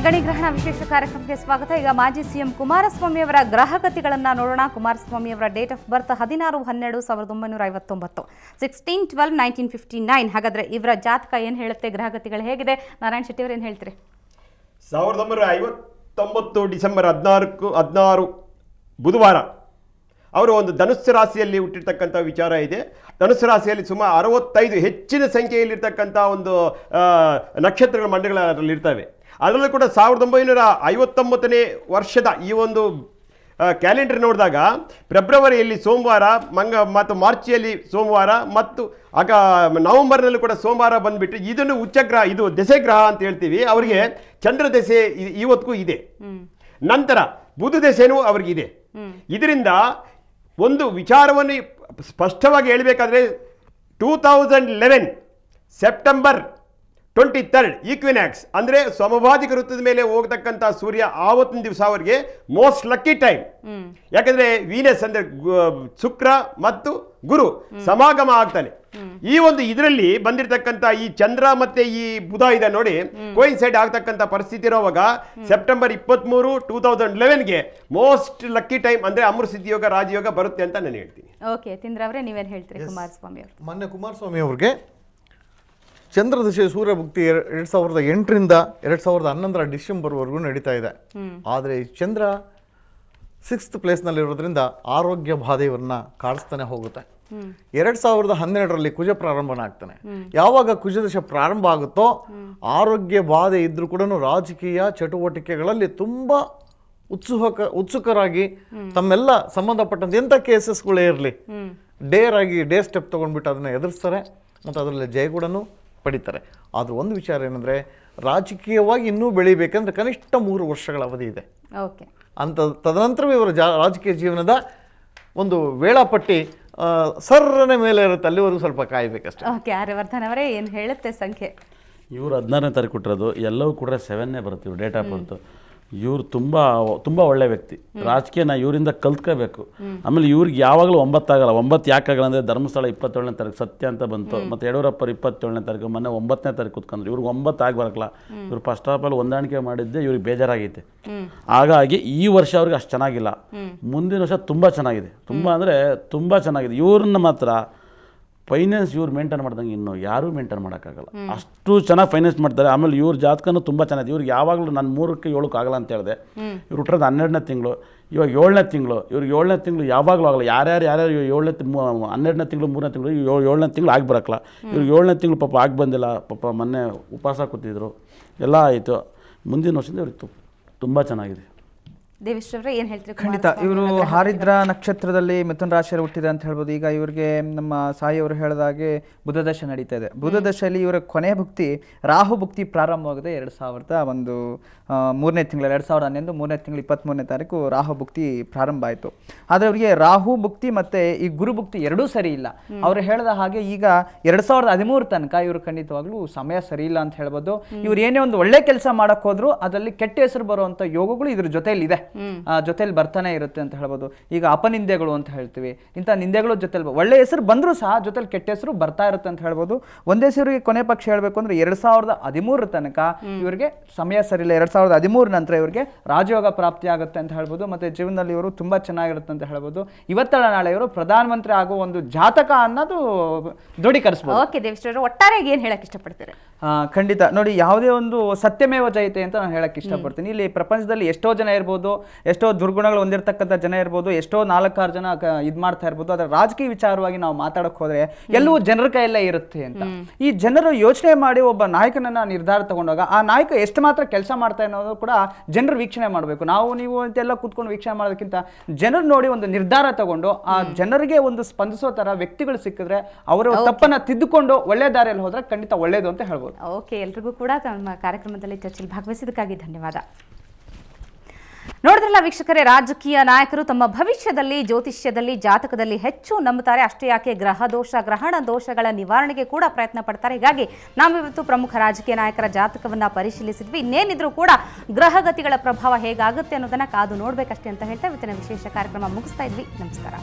ಗಣಿಗ್ರಹಣ ವಿಶೇಷ ಕಾರ್ಯಕ್ರಮಕ್ಕೆ ಸ್ವಾಗತ. ಈಗ ಮಾಜಿ ಸಿಎಂ ಕುಮಾರಸ್ವಾಮಿ ಅವರ ಗ್ರಹಗತಿಗಳನ್ನು ನೋಡೋಣ. ಕುಮಾರಸ್ವಾಮಿ ಅವರ ಡೇಟ್ ಆಫ್ ಬರ್ತ್ 16/12/1959, 16/12/1959. ಹಾಗಾದ್ರೆ ಇವರ ಜಾತಕ ಏನು ಹೇಳುತ್ತೆ, ಗ್ರಹಗತಿಗಳು ಹೇಗಿದೆ? ನಾರಾಯಣ್ ಶೆಟ್ಟಿ ಅವರು ಏನು ಹೇಳ್ತೀರಿ? 1959 ಡಿಸೆಂಬರ್ 16 ಬುಧವಾರ ಅವರು ಒಂದು ಧನುಸ್ಸು ರಾಶಿಯಲ್ಲಿ ಹುಟ್ಟಿರ್ತಕ್ಕಂಥ ವಿಚಾರ ಇದೆ. ಧನುಸ್ಸು ರಾಶಿಯಲ್ಲಿ ಸುಮಾರು 65 ಹೆಚ್ಚಿನ ಸಂಖ್ಯೆಯಲ್ಲಿರ್ತಕ್ಕಂಥ ಒಂದು ನಕ್ಷತ್ರಗಳ ಮಂಡಲಗಳಲ್ಲಿ ಇರ್ತವೆ. ಅದರಲ್ಲೂ ಕೂಡ 1959ನೇ ವರ್ಷದ ಈ ಒಂದು ಕ್ಯಾಲೆಂಡರ್ ನೋಡಿದಾಗ ಫೆಬ್ರವರಿಯಲ್ಲಿ ಸೋಮವಾರ, ಮತ್ತು ಮಾರ್ಚಿಯಲ್ಲಿ ಸೋಮವಾರ, ಮತ್ತು ನವೆಂಬರ್ನಲ್ಲೂ ಕೂಡ ಸೋಮವಾರ ಬಂದುಬಿಟ್ಟು ಇದನ್ನು ಉಚ್ಚಗ್ರಹ, ಇದು ದೆಸೆಗ್ರಹ ಅಂತ ಹೇಳ್ತೀವಿ. ಅವರಿಗೆ ಚಂದ್ರ ದೆಸೆ ಇವತ್ತಿಗೂ ಇದೆ. ನಂತರ ಬುಧ ದೆಸೆನೂ ಅವ್ರಿಗಿದೆ. ಇದರಿಂದ ಒಂದು ವಿಚಾರವನ್ನು ಸ್ಪಷ್ಟವಾಗಿ ಹೇಳಬೇಕಾದ್ರೆ 2011 ಸೆಪ್ಟೆಂಬರ್ 23 ಈಕ್ವಿನಾಕ್ಸ್ ಅಂದರೆ ಸಮಭಾಜಿಕ ವೃತ್ತದ ಮೇಲೆ ಹೋಗತಕ್ಕಂಥ ಸೂರ್ಯ ಆವತ್ತಿನ ದಿವಸ ಅವರಿಗೆ ಮೋಸ್ಟ್ ಲಕ್ಕಿ ಟೈಮ್. ಯಾಕಂದ್ರೆ ವೀನಸ್ ಅಂದ್ರೆ ಶುಕ್ರ ಮತ್ತು ಗುರು ಸಮಾಗಮ ಆಗ್ತಾನೆ. ಈ ಒಂದು ಇದರಲ್ಲಿ ಬಂದಿರತಕ್ಕಂಥ ಈ ಚಂದ್ರ ಮತ್ತೆ ಈ ಬುಧ ಇದೆ ನೋಡಿ, ಕೋಯಿನ್ಸೈಡ್ ಆಗ್ತಕ್ಕಂಥ ಪರಿಸ್ಥಿತಿ ಇರುವಾಗ ಸೆಪ್ಟೆಂಬರ್ 23, 2011ಗೆ ಮೋಸ್ಟ್ ಲಕ್ಕಿ ಟೈಮ್ ಅಂದ್ರೆ ಅಮೃತಸಿದ್ಧಿ ಯೋಗ, ರಾಜಯೋಗ ಬರುತ್ತೆ ಅಂತ ನಾನು ಹೇಳ್ತೀನಿ. ಓಕೆ, ತಿಂದ್ರ ಅವರೇ ನೀವೇನು ಹೇಳ್ತೀರಿ? ಕುಮಾರಸ್ವಾಮಿ ಅವರು ಮೊನ್ನೆ ಕುಮಾರಸ್ವಾಮಿ ಅವ್ರಿಗೆ ಚಂದ್ರದಶೆ ಸೂರ್ಯಭುಕ್ತಿ 2008ರಿಂದ 2011 ಡಿಸೆಂಬರ್ವರೆಗೂ ನಡೀತಾ ಇದೆ. ಆದರೆ ಚಂದ್ರ 6th ಪ್ಲೇಸ್ನಲ್ಲಿರೋದ್ರಿಂದ ಆರೋಗ್ಯ ಬಾಧೆ ಇವ್ರನ್ನ ಕಾಡಿಸ್ತಾನೆ ಹೋಗುತ್ತೆ. 2012ರಲ್ಲಿ ಕುಜ ಪ್ರಾರಂಭನಾಗ್ತಾನೆ. ಯಾವಾಗ ಕುಜದಶೆ ಪ್ರಾರಂಭ ಆಗುತ್ತೋ ಆರೋಗ್ಯ ಬಾಧೆ ಇದ್ರೂ ಕೂಡ ರಾಜಕೀಯ ಚಟುವಟಿಕೆಗಳಲ್ಲಿ ತುಂಬಾ ಉತ್ಸುಕರಾಗಿ ತಮ್ಮೆಲ್ಲ ಸಂಬಂಧಪಟ್ಟಂತೆ ಎಂಥ ಕೇಸಸ್ಗಳೇ ಇರಲಿ ಡೇ ಸ್ಟೆಪ್ ತಗೊಂಡ್ಬಿಟ್ಟು ಅದನ್ನ ಎದುರಿಸ್ತಾರೆ ಮತ್ತು ಅದರಲ್ಲಿ ಜಯ ಕೂಡ ಪಡಿತಾರೆ. ಆದರೂ ಒಂದು ವಿಚಾರ ಏನಂದರೆ, ರಾಜಕೀಯವಾಗಿ ಇನ್ನೂ ಬೆಳಿಬೇಕಂದ್ರೆ ಕನಿಷ್ಠ 3 ವರ್ಷಗಳ ಅವಧಿ ಇದೆ. ತದನಂತರವೇ ಇವರ ರಾಜಕೀಯ ಜೀವನದ ಒಂದು ವೇಳಾಪಟ್ಟಿ ಸರ್ರನೆ ಮೇಲೆ ಇರುತ್ತೆ. ಅಲ್ಲಿವರೆಗೂ ಸ್ವಲ್ಪ ಕಾಯಬೇಕಷ್ಟೇ. ಓಕೆ, ಆರ್ಯವರ್ಧನ್ ಅವರೇ ಏನು ಹೇಳುತ್ತೆ ಸಂಖ್ಯೆ? ಇವರು 16ನೇ ತಾರೀಕು ಕೊಟ್ಟಿರೋದು, ಎಲ್ಲವೂ ಕೂಡ 7ನೇ ಬರುತ್ತೆ ಇವ್ರು ಡೇಟ್ ಆಫ್ ಬರ್ತು. ಇವ್ರು ತುಂಬ ಒಳ್ಳೆ ವ್ಯಕ್ತಿ. ರಾಜಕೀಯನ ಇವರಿಂದ ಕಲ್ತ್ಕೋಬೇಕು. ಆಮೇಲೆ ಇವ್ರಿಗೆ ಯಾವಾಗಲೂ 9 ಆಗಲ್ಲ. 9 ಯಾಕಾಗಲ್ಲ ಅಂದರೆ ಧರ್ಮಸ್ಥಳ 27ನೇ ತಾರೀಕು ಸತ್ಯ ಅಂತ ಬಂತು, ಮತ್ತು ಯಡಿಯೂರಪ್ಪರು 27ನೇ ತಾರೀಕು, ಮೊನ್ನೆ 9ನೇ ತಾರೀಕು ಕೂತ್ಕೊಂಡ್ರು. ಇವ್ರಿಗೆ 9 ಆಗಬಾರಲ್ಲ. ಇವ್ರು ಫಸ್ಟ್ ಆಫ್ ಆಲ್ ಹೊಂದಾಣಿಕೆ ಮಾಡಿದ್ದೆ ಇವ್ರಿಗೆ ಬೇಜಾರಾಗೈತೆ. ಹಾಗಾಗಿ ಈ ವರ್ಷ ಅವ್ರಿಗೆ ಅಷ್ಟು ಚೆನ್ನಾಗಿಲ್ಲ. ಮುಂದಿನ ವರ್ಷ ತುಂಬ ಚೆನ್ನಾಗಿದೆ. ತುಂಬ ಅಂದರೆ ತುಂಬ ಚೆನ್ನಾಗಿದೆ. ಇವ್ರನ್ನ ಮಾತ್ರ ಫೈನಾನ್ಸ್ ಇವ್ರು ಮೇಂಟೈನ್ ಮಾಡ್ದಂಗೆ ಇನ್ನು ಯಾರೂ ಮೇಂಟೈನ್ ಮಾಡೋಕ್ಕಾಗಲ್ಲ. ಅಷ್ಟು ಚೆನ್ನಾಗಿ ಫೈನಾನ್ಸ್ ಮಾಡ್ತಾರೆ. ಆಮೇಲೆ ಇವ್ರ ಜಾತಕನೂ ತುಂಬ ಚೆನ್ನಾಗಿದೆ. ಇವ್ರಿಗೆ ಯಾವಾಗಲೂ ನಾನು 3ಕ್ಕೆ 7ಕ್ಕೆ ಆಗಲ್ಲ ಅಂತ ಹೇಳಿದೆ. ಇವ್ರು ಹುಟ್ಟಿರೋದು 12ನೇ ತಿಂಗಳು, ಇವಾಗ 7ನೇ ತಿಂಗಳು. ಇವ್ರಿಗೆ 7ನೇ ತಿಂಗಳು ಯಾವಾಗಲೂ ಆಗಲ್ಲ. ಯಾರ್ಯಾರು 12ನೇ ತಿಂಗಳು 3ನೇ ತಿಂಗಳು 7ನೇ ತಿಂಗಳು ಆಗಿ ಬರೋಕ್ಕಲ್ಲ. ಇವ್ರಿಗೆ 7ನೇ ತಿಂಗಳು ಪಾಪ ಆಗಿ ಬಂದಿಲ್ಲ. ಪಾಪ ಮೊನ್ನೆ ಉಪವಾಸ ಕೂತಿದ್ರು, ಎಲ್ಲ ಆಯಿತು. ಮುಂದಿನ ವರ್ಷದಿಂದ ಇವ್ರಿಗೆ ತುಂಬ ಚೆನ್ನಾಗಿದೆ. ದೇವೇಶ್ವರ ಏನು ಹೇಳ್ತೀರಿ? ಖಂಡಿತ ಇವರು ಹಾರಿದ್ರ ನಕ್ಷತ್ರದಲ್ಲಿ ಮಿಥುನ ರಾಶಿಯಲ್ಲಿ ಹುಟ್ಟಿದೆ ಅಂತ ಹೇಳ್ಬೋದು. ಈಗ ಇವರಿಗೆ ನಮ್ಮ ಸಾಯಿ ಅವರು ಹೇಳಿದಾಗೆ ಬುಧದಶೆ ನಡೀತಾ ಇದೆ. ಬುಧದಶೆಯಲ್ಲಿ ಇವರ ಕೊನೆ ಭುಕ್ತಿ ರಾಹು ಭುಕ್ತಿ ಪ್ರಾರಂಭವಾಗಿದೆ 2003ನೇ ತಿಂಗಳು 2011 3ನೇ ತಿಂಗಳು 23ನೇ ತಾರೀಕು ರಾಹು ಭುಕ್ತಿ ಪ್ರಾರಂಭ ಆಯಿತು. ಆದರೆ ಅವರಿಗೆ ರಾಹು ಭುಕ್ತಿ ಮತ್ತು ಈ ಗುರು ಭುಕ್ತಿ ಎರಡೂ ಸರಿ ಇಲ್ಲ. ಅವರು ಹೇಳಿದ ಹಾಗೆ ಈಗ 2013 ತನಕ ಇವರು ಖಂಡಿತವಾಗ್ಲೂ ಸಮಯ ಸರಿ ಇಲ್ಲ ಅಂತ ಹೇಳ್ಬೋದು. ಇವ್ರು ಏನೇ ಒಂದು ಒಳ್ಳೆ ಕೆಲಸ ಮಾಡಕ್ ಹೋದ್ರು ಅದರಲ್ಲಿ ಕೆಟ್ಟ ಹೆಸರು ಬರುವಂತ ಯೋಗಗಳು ಇದ್ರ ಜೊತೆಯಲ್ಲಿ ಇದೆ, ಜೊತೆಲಿ ಬರ್ತಾನೆ ಇರುತ್ತೆ ಅಂತ ಹೇಳ್ಬೋದು. ಈಗ ಅಪನಿಂದೆಗಳು ಅಂತ ಹೇಳ್ತೀವಿ, ಇಂಥ ನಿಂದೆಗಳು ಜೊತೆಲಿ ಒಳ್ಳೆ ಹೆಸರು ಬಂದರೂ ಸಹ ಜೊತೆಲಿ ಕೆಟ್ಟ ಹೆಸರು ಬರ್ತಾ ಇರುತ್ತೆ ಅಂತ ಹೇಳ್ಬೋದು. ಒಂದೇ ಸೇರಿಗೆ ಕೊನೆ ಪಕ್ಷ ಹೇಳಬೇಕು ಅಂದ್ರೆ 2013 ತನಕ ಇವರಿಗೆ ಸಮಯ ಸರಿ ಇಲ್ಲ. 2013 ನಂತರ ಇವರಿಗೆ ರಾಜಯೋಗ ಪ್ರಾಪ್ತಿ ಆಗುತ್ತೆ ಅಂತ ಹೇಳ್ಬೋದು. ಮತ್ತೆ ಜೀವನದಲ್ಲಿ ಇವರು ತುಂಬಾ ಚೆನ್ನಾಗಿರುತ್ತೆ ಅಂತ ಹೇಳ್ಬೋದು. ಇವತ್ತಲ್ಲ ನಾಳೆ ಇವರು ಪ್ರಧಾನಮಂತ್ರಿ ಆಗೋ ಒಂದು ಜಾತಕ ಅನ್ನೋದು ದೃಢೀಕರಿಸಬಹುದು. ಓಕೆ ದೇವೇಶ್ವರ, ಒಟ್ಟಾರೆಯಾಗಿ ಏನು ಹೇಳಕ್ ಇಷ್ಟಪಡ್ತೀರಾ? ಖಂಡಿತ ನೋಡಿ, ಯಾವುದೇ ಒಂದು ಸತ್ಯಮೇವ ಜಯತೆ ಅಂತ ನಾನು ಹೇಳಕ್ ಇಷ್ಟಪಡ್ತೀನಿ. ಇಲ್ಲಿ ಪ್ರಪಂಚದಲ್ಲಿ ಎಷ್ಟೋ ಜನ ಇರ್ಬೋದು, ಎಷ್ಟೋ ದುರ್ಗುಣಗಳು ಹೊಂದಿರತಕ್ಕಂಥ ಜನ ಇರ್ಬೋದು, ಎಷ್ಟೋ 4-6 ಜನ ಇದು ಮಾಡ್ತಾ ಇರ್ಬೋದು. ಆದ್ರೆ ರಾಜಕೀಯ ವಿಚಾರವಾಗಿ ನಾವು ಮಾತಾಡಕ್ ಹೋದ್ರೆ ಎಲ್ಲವೂ ಜನರ ಕೈಯಲ್ಲೇ ಇರುತ್ತೆ ಅಂತ ಈ ಜನರು ಯೋಚನೆ ಮಾಡಿ ಒಬ್ಬ ನಾಯಕನನ್ನ ನಿರ್ಧಾರ ತಗೊಂಡಾಗ ಆ ನಾಯಕ ಎಷ್ಟು ಮಾತ್ರ ಕೆಲಸ ಮಾಡ್ತಾ ಅನ್ನೋದು ಕೂಡ ಜನರು ವೀಕ್ಷಣೆ ಮಾಡಬೇಕು. ನೀವು ಅಂತೆಲ್ಲ ಕೂತ್ಕೊಂಡು ವೀಕ್ಷಣೆ ಮಾಡೋದಕ್ಕಿಂತ ಜನರು ನೋಡಿ ಒಂದು ನಿರ್ಧಾರ ತಗೊಂಡು ಆ ಜನರಿಗೆ ಒಂದು ಸ್ಪಂದಿಸೋ ತರ ವ್ಯಕ್ತಿಗಳು ಸಿಕ್ಕಿದ್ರೆ ಅವರ ತಪ್ಪನ್ನ ತಿದ್ದುಕೊಂಡು ಒಳ್ಳೆ ದಾರಿಯಲ್ಲಿ ಹೋದ್ರೆ ಖಂಡಿತ ಒಳ್ಳೇದು ಅಂತ ಹೇಳ್ಬೋದು. ಓಕೆ, ಎಲ್ರಿಗೂ ಕೂಡ ನಮ್ಮ ಕಾರ್ಯಕ್ರಮದಲ್ಲಿ ಚರ್ಚೆಯಲ್ಲಿ ಭಾಗವಹಿಸಿದ್ದಕ್ಕಾಗಿ ಧನ್ಯವಾದ. ನೋಡಿದ್ರಲ್ಲ ವೀಕ್ಷಕರೇ, ರಾಜಕೀಯ ನಾಯಕರು ತಮ್ಮ ಭವಿಷ್ಯದಲ್ಲಿ ಜ್ಯೋತಿಷ್ಯದಲ್ಲಿ ಜಾತಕದಲ್ಲಿ ಹೆಚ್ಚು ನಂಬುತ್ತಾರೆ. ಅಷ್ಟೇ ಯಾಕೆ ಗ್ರಹ ದೋಷ ಗ್ರಹಣ ದೋಷಗಳ ನಿವಾರಣೆಗೆ ಕೂಡ ಪ್ರಯತ್ನ ಪಡ್ತಾರೆ. ಹೀಗಾಗಿ ನಾವಿವತ್ತು ಪ್ರಮುಖ ರಾಜಕೀಯ ನಾಯಕರ ಜಾತಕವನ್ನ ಪರಿಶೀಲಿಸಿದ್ವಿ. ಇನ್ನೇನಿದ್ರೂ ಕೂಡ ಗ್ರಹಗತಿಗಳ ಪ್ರಭಾವ ಹೇಗಾಗುತ್ತೆ ಅನ್ನೋದನ್ನ ಕಾದು ನೋಡ್ಬೇಕಷ್ಟೇ ಅಂತ ಹೇಳ್ತಾ ಇವತ್ತಿನ ವಿಶೇಷ ಕಾರ್ಯಕ್ರಮ ಮುಗಿಸ್ತಾ ಇದ್ವಿ. ನಮಸ್ಕಾರ.